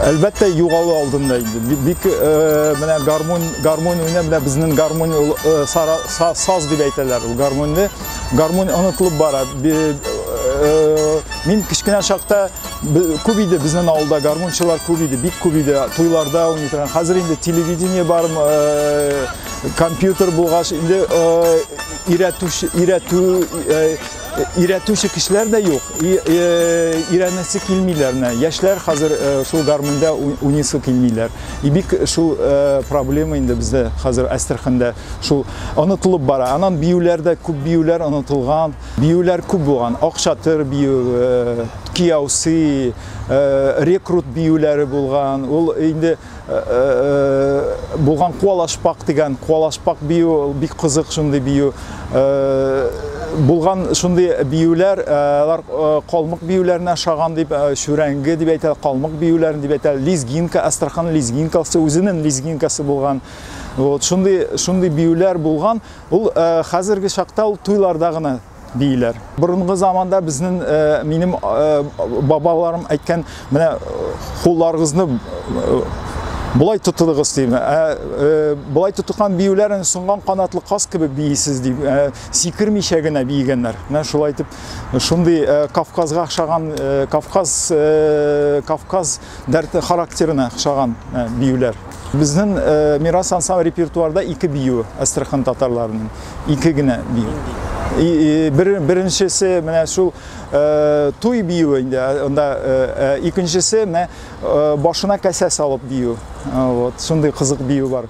Әлбәттә югалы алдында инде. Бик менә гармон уйнап, менә безнең гармон саз дип әйтәләр. Гармон онытылып бара. Мин кичкенә чакта күп иде безнең авылда гармончылар күп иде, бик күп иде. Туйларда уйный торган. Хәзер инде телевидение бар, компьютер булгач, инде өйрәтүче кешеләр дә юк. Өйрәнәсе килмиләр. Яшьләр хәзер шул гармонда уйныйсы килмиләр. Бик шул проблема инде бездә хәзер Әстерханда шул онытылып бара. Анан биюләрдә күп биюләр онытылган. Биюләр күп булган. Акчатыр бию, кияусы, рекрут биюләре булган. Ул инде булган куалашпак дигән, куалашпак бию бик кызык шундый бию. Булган шундый биюләр, калмык биюләренә шаган дип, шүрәңге дип әйтә, калмык биюләрен дип әйтә, лезгинка, Астрахань лезгинкасы, үзенең лезгинкасы булган. Вот шундый биюләр булган. Ул хәзерге чакта ул туйларда гына биюләр. Борынгы заманда безнең минем бабаларым әйткән, менә кулларыгызны булай тотыгыз дип. Булай тотылган биюләрен сунган канатлы каз кебек бийсез дип, сикермичә генә биегәннәр. Менә шулай итеп, шундый Кавказга охшаган, Кавказ дәрте характерына охшаган биюләр. Безнең мирас ансамбль репертуарда 2 бию Астрахань татарларының, 2 генә бию. Беренчесе менә шул туй бию инде, анда икенчесе менә башына кәсә салып бию. Вот шундый кызык бию бар.